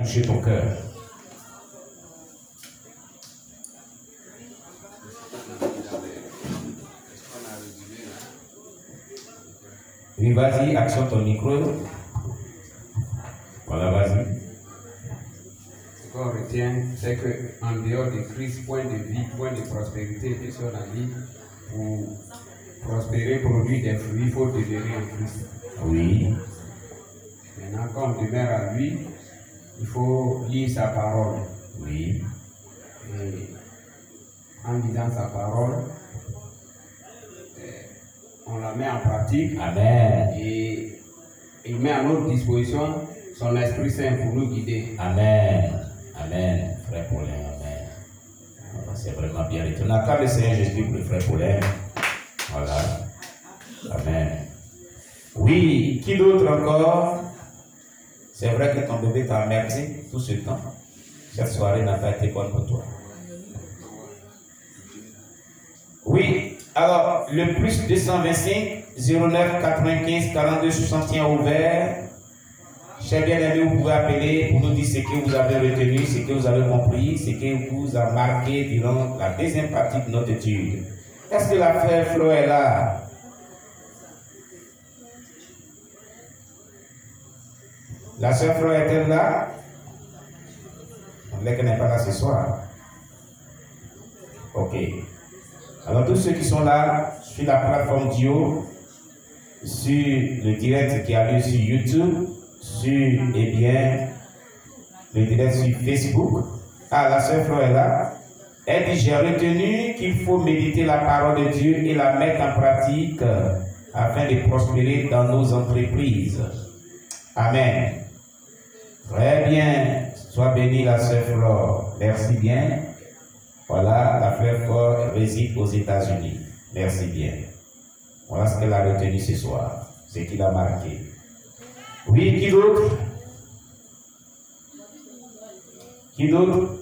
toucher ton cœur. Oui, vas-y, actionne ton micro. Voilà, vas-y. Ce qu'on retient, c'est qu'en dehors de Christ, point de vie, point de prospérité que sur la vie, pour prospérer, produire des fruits, il faut demeurer en Christ. Oui. Maintenant, quand on demeure à lui, il faut lire sa parole. Oui. Et en lisant sa parole, on la met en pratique. Amen. Et il met à notre disposition son Esprit Saint pour nous guider. Amen. Amen. Frère Paulin, amen. C'est vraiment bien. On acclame le Seigneur Jésus pour le frère Paulin. Voilà. Amen. Oui, qui d'autre encore? C'est vrai que ton bébé t'a emmerdé tout ce temps. Cette soirée n'a pas été bonne pour toi. Oui, alors le plus 225 09 95 42 61 ouvert. Chers bien-aimés, vous pouvez appeler pour nous dire ce que vous avez retenu, ce que vous avez compris, ce que vous a marqué durant la deuxième partie de notre étude. Est-ce que la frère Flo est là? La sœur Flo est-elle là? On dirait qu'elle n'est pas là ce soir. Ok. Alors tous ceux qui sont là sur la plateforme Dio, sur le direct qui a lieu sur YouTube, sur le direct sur Facebook. Ah, la sœur Flo est là. Elle dit, j'ai retenu qu'il faut méditer la parole de Dieu et la mettre en pratique afin de prospérer dans nos entreprises. Amen. Très bien. Sois bénie la sœur Flo. Merci bien. Voilà, la frère Flo réside aux États-Unis. Merci bien. Voilà ce qu'elle a retenu ce soir. Ce qu'il a marqué. Oui, qui d'autre? Qui d'autre?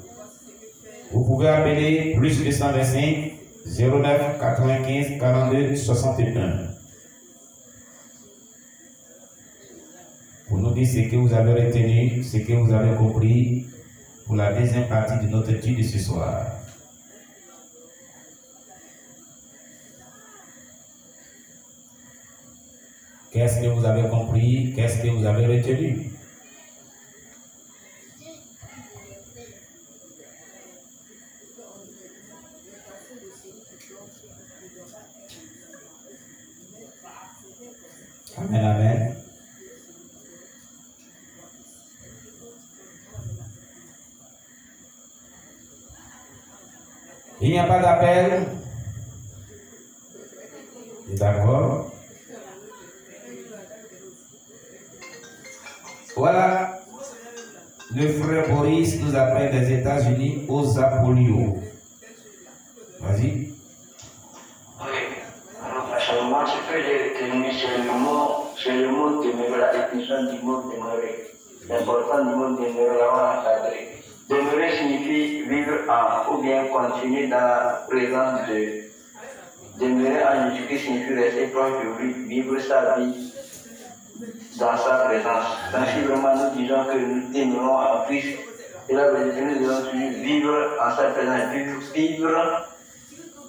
Vous pouvez appeler plus 225 09 95 42 61. Pour nous dire ce que vous avez retenu, ce que vous avez compris pour la deuxième partie de notre étude de ce soir. Qu'est-ce que vous avez compris? Qu'est-ce que vous avez retenu? Amen, amen. Il n'y a pas d'appel? D'accord. Voilà, le frère Boris nous appelle des États-Unis aux Apollio. Vas-y. Oui, alors personnellement, ce que j'ai retenu, c'est le mot demeurer, la définition du mot demeurer. L'important du mot demeurer, là, encadré. Demeurer signifie vivre en, ou bien continuer dans la présence de. Demeurer en Jésus-Christ signifie rester proche de lui, vivre sa vie dans sa présence. Donc, si vraiment nous disons que nous demeurons en Christ, et là, nous devons vivre en sa présence, vivre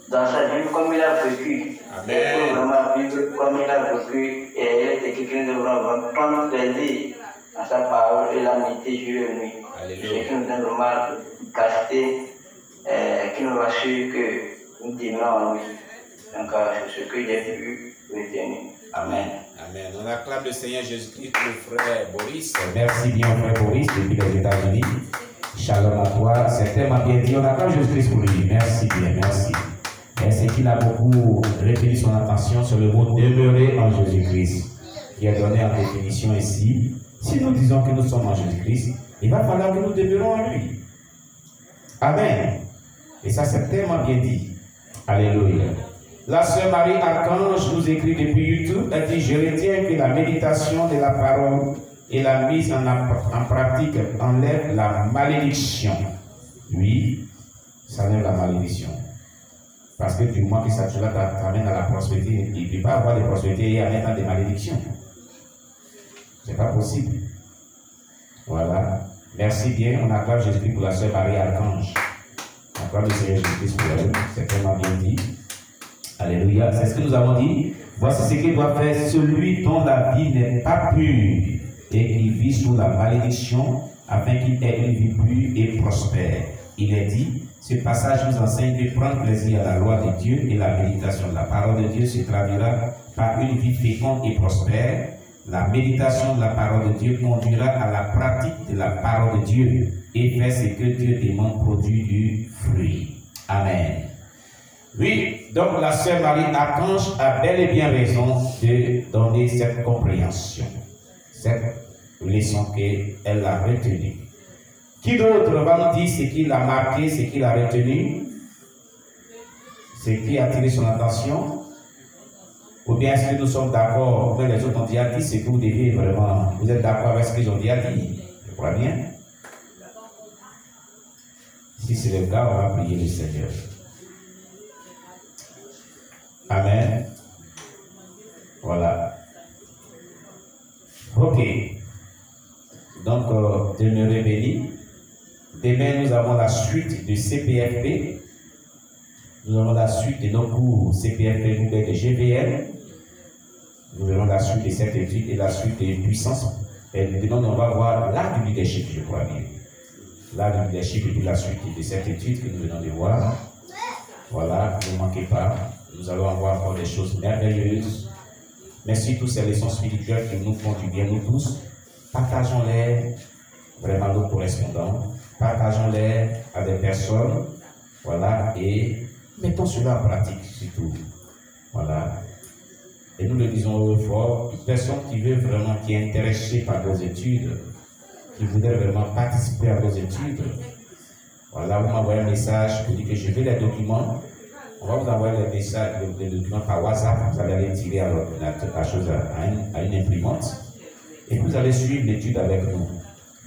dans sa vie comme il a vécu. Amen. Il faut vraiment vivre comme il a vécu et être quelqu'un de vraiment prendre plaisir à sa parole et la méditer jour et nuit. C'est qui nous donne vraiment la capacité qui nous rassure que nous demeurons en lui. Donc, c'est ce que j'ai pu retenir. Amen. Amen. On acclame le Seigneur Jésus-Christ pour le frère Boris. Merci bien, frère Boris, depuis les États-Unis. Shalom à toi. C'est tellement bien dit. On acclame Jésus-Christ pour lui. Merci bien, merci. Et c'est qu'il a beaucoup retenu son attention sur le mot demeurer en Jésus-Christ, qui est donné en définition ici. Si nous disons que nous sommes en Jésus-Christ, il va falloir que nous demeurons en lui. Amen. Et ça, c'est tellement bien dit. Alléluia. La sœur Marie Archange nous écrit depuis YouTube. Elle dit, je retiens que la méditation de la parole et la mise en pratique enlève la malédiction. Oui, ça enlève la malédiction. Parce que du moment que ça t'amène à la prospérité, il ne peut pas avoir de prospérité et en mettant des malédictions. Ce n'est pas possible. Voilà. Merci bien, on acclame Jésus-Christ pour la sœur Marie Archange. On acclame le Seigneur Jésus-Christ pour elle, c'est tellement bien dit. Alléluia, c'est ce que nous avons dit. Voici ce qu'il doit faire celui dont la vie n'est pas pure et qui vit sous la malédiction, afin qu'il ait une vie pure et prospère. Il est dit, ce passage nous enseigne que prendre plaisir à la loi de Dieu et la méditation de la parole de Dieu se traduira par une vie féconde et prospère. La méditation de la parole de Dieu conduira à la pratique de la parole de Dieu et fait ce que Dieu demande produit du fruit. Amen. Oui, donc la sœur Marie Archange a bel et bien raison de donner cette compréhension, cette leçon qu'elle a retenue. Qui d'autre va nous dire ce qu'il a marqué, ce qu'il a retenu, ce qui a attiré son attention? Ou bien est-ce que nous sommes d'accord, les autres ont déjà dit ce que vous devez vraiment, vous êtes d'accord avec ce qu'ils ont déjà dit? Je crois bien. Si c'est le cas, on va prier le Seigneur. Amen. Voilà. Ok. Donc, demeurez bénis. Demain, nous avons la suite du CPFP. Nous avons la suite de nos cours CPFP nouvelles de GVL. Nous avons la suite de cette étude et la suite des puissances. Et demain, on va voir l'art du leadership, je crois bien. L'art du leadership et puis la suite de cette étude que nous venons de voir. Voilà, ne manquez pas. Nous allons avoir encore des choses merveilleuses. Merci tous ces leçons spirituelles qui nous font du bien, nous tous. Partageons-les vraiment nos correspondants. Partageons-les à des personnes. Voilà, et mettons cela en pratique surtout. Voilà. Et nous le disons fort, toute personne qui veut vraiment, qui est intéressée par nos études, qui voudrait vraiment participer à nos études, voilà, vous m'envoyez un message pour dire que je veux les documents. On va vous envoyer les messages, les documents par WhatsApp. Vous allez aller tirer à l'ordinateur, à une imprimante. Et vous allez suivre l'étude avec nous.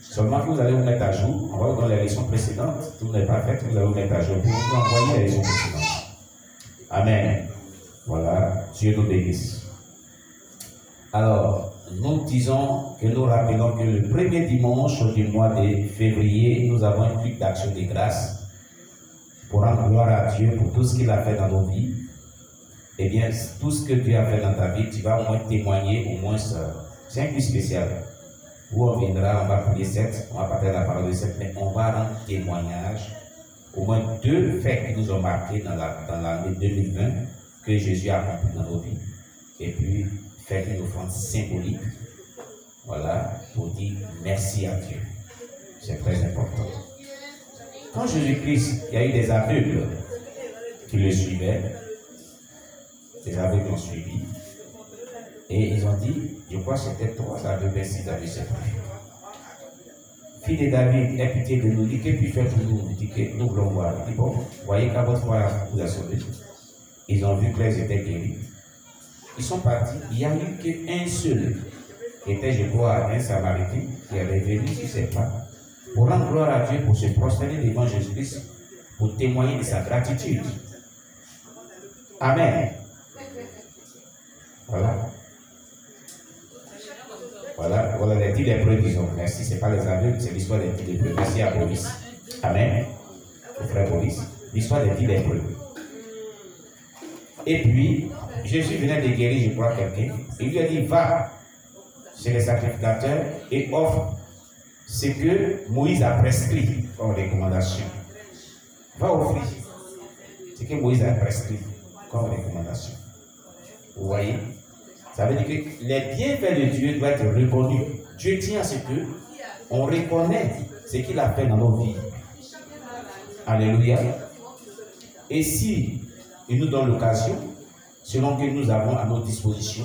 Seulement que vous allez vous mettre à jour. On va vous donner les leçons précédentes. Tout n'est pas fait, vous allez vous mettre à jour pour vous envoyer les leçons précédentes. Amen. Voilà, Dieu nous bénisse. Alors, nous disons que nous rappelons que le premier dimanche du mois de février, nous avons un culte d'action de grâce pour rendre gloire à Dieu pour tout ce qu'il a fait dans nos vies. Eh bien, tout ce que Dieu a fait dans ta vie, tu vas au moins témoigner, au moins c'est un culte spécial. Où on viendra, on va prier 7, on va parler la parole de 7, mais on va rendre témoignage, au moins 2 faits qui nous ont marqués dans l'année 2020, que Jésus a accompli dans nos vies. Et puis, faire une offrande symbolique, voilà, pour dire merci à Dieu. C'est très important. Quand Jésus-Christ, il y a eu des aveugles qui le suivaient, des aveugles l'ont suivi, et ils ont dit, je crois que c'était 3 aveugles, 6 aveugles, c'est vrai. Fille de David, aie pitié de nous, dit que puis faire pour nous, dit que nous voulons voir. Il dit, bon, voyez qu'à votre foi vous a sauvé. Ils ont vu qu'ils étaient guéris. Ils sont partis. Il n'y a eu qu'un seul, qui était, je crois, un Samaritain, qui avait venu sur ses pas, pour rendre gloire à Dieu, pour se prosterner devant Jésus-Christ, pour témoigner de sa gratitude. Amen. Voilà. Voilà les 10 lépreux, disons. Merci, ce n'est pas les aveugles, c'est l'histoire des 10 lépreux. Merci à Boris. Amen. Le frère Boris. L'histoire des 10 lépreux. Et puis, Jésus venait de guérir, je crois, quelqu'un. Il lui a dit, va chez les sacrificateurs et offre ce que Moïse a prescrit comme recommandation. Va offrir ce que Moïse a prescrit comme recommandation. Vous voyez? Ça veut dire que les bienfaits de Dieu doivent être reconnus. Dieu tient à ce que on reconnaît ce qu'il a fait dans nos vies. Alléluia. Et si il nous donne l'occasion, selon que nous avons à notre disposition,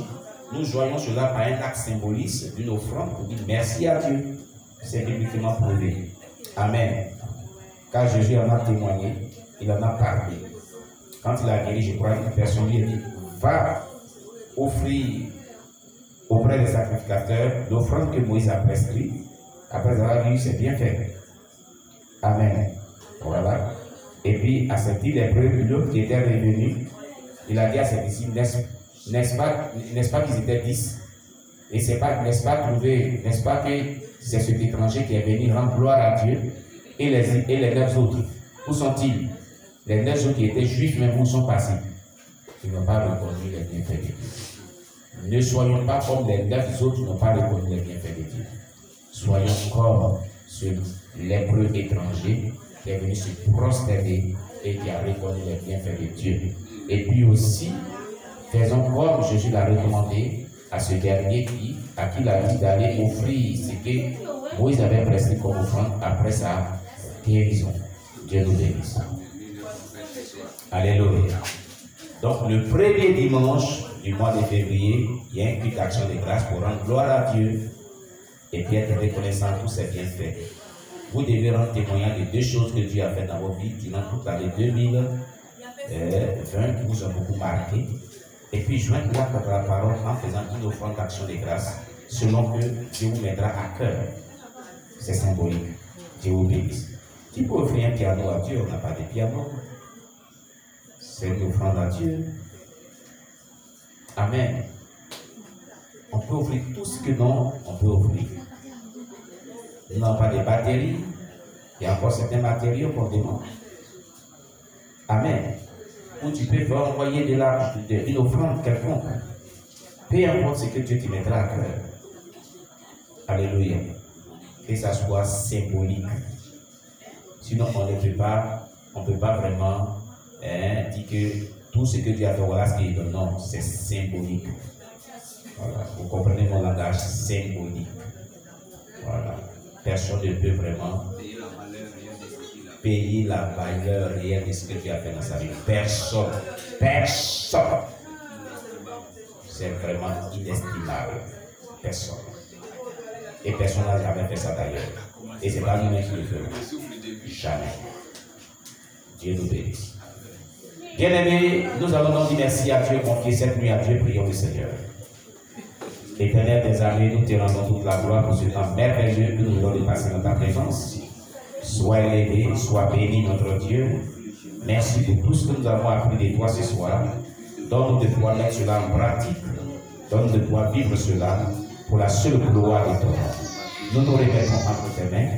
nous joignons cela par un acte symboliste d'une offrande pour dire merci à Dieu. C'est bibliquement prouvé. Amen. Car Jésus en a témoigné, il en a parlé. Quand il a guéri, je crois qu'une personne lui a dit, va offrir auprès des sacrificateurs l'offrande que Moïse a prescrite. Après avoir vu, c'est bien fait. Amen. Voilà. Et puis, à cette île, l'autre qui était revenu, il a dit à ses disciples, n'est-ce pas qu'ils étaient 10? Et n'est-ce pas que c'est cet étranger qui est venu rendre gloire à Dieu. Et les 9 autres, où sont-ils? Les 9 autres qui étaient juifs, même où sont passés? Ils n'ont pas reconnu les bienfaits de Dieu. Ne soyons pas comme les 9 autres qui n'ont pas reconnu les bienfaits de Dieu. Soyons comme ce lépreux étranger qui est venu se prosterner et qui a reconnu les bienfaits de Dieu. Et puis aussi, faisons comme Jésus l'a recommandé à ce dernier à qui il a dit d'aller offrir ce que Moïse avait prescrit comme offrande après sa guérison. Dieu nous bénisse. Alléluia. Donc, le premier dimanche du mois de février, il y a une culte d'action de grâce pour rendre gloire à Dieu et puis être reconnaissant de tous ses bienfaits. Vous devez rendre témoignage de 2 choses que Dieu a faites dans votre vie durant toute l'année 2020 qui vous ont beaucoup marqué. Et puis joindre la parole en faisant une offrande d'action de grâce selon que Dieu vous mettra à cœur. C'est symbolique. Dieu vous bénisse. Tu peux offrir un piano à Dieu, on n'a pas de piano. C'est une offrande à Dieu. Amen. On peut offrir tout ce que non, on peut offrir. Nous n'avons pas de batteries. Il y a encore certains matériaux qu'on demande. Amen. Ou tu peux envoyer une offrande quelconque. Peu importe ce que Dieu te mettra à cœur. Alléluia. Que ça soit symbolique. Sinon, on ne peut pas vraiment dire que tout ce que Dieu a fait, voilà ce qu'il donne. Non, c'est symbolique. Voilà. Vous comprenez mon langage symbolique. Voilà. Personne ne peut vraiment payer la valeur réelle de ce que Dieu a fait dans sa vie. Personne. Personne. C'est vraiment inestimable. Personne. Et personne n'a jamais fait ça d'ailleurs. Et c'est pas nous-mêmes qui le faisons. Jamais. Dieu nous bénisse. Bien-aimés, nous allons donc dire merci à Dieu, confier cette nuit à Dieu, prions le Seigneur. Éternel des armées, nous te rendons toute la gloire pour ce temps merveilleux que nous voulons dépasser dans ta présence. Sois élevé, sois béni notre Dieu. Merci pour tout ce que nous avons appris de toi ce soir. Donne-nous de pouvoir mettre cela en pratique. Donne-nous de pouvoir vivre cela pour la seule gloire de ton nom. Nous nous remettons entre tes mains.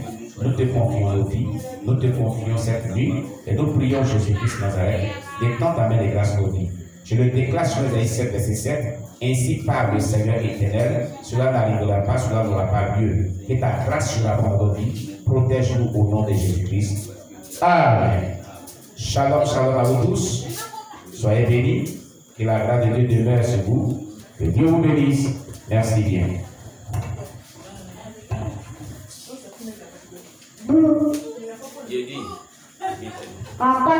Nous te confions nos vies. Nous te confions cette nuit. Et nous prions Jésus-Christ Nazareth. Détends ta main de grâce nos vies. Je le déclare sur Isaïe 7, verset 7. Ainsi parle le Seigneur éternel. Cela n'arrivera pas, cela n'aura pas lieu. Que ta grâce sera pour nos vies. Protège-nous au nom de Jésus-Christ. Amen. Shalom, shalom à vous tous. Soyez bénis. Que la grâce de Dieu demeure sur vous. Que Dieu vous bénisse. Merci bien. Papa,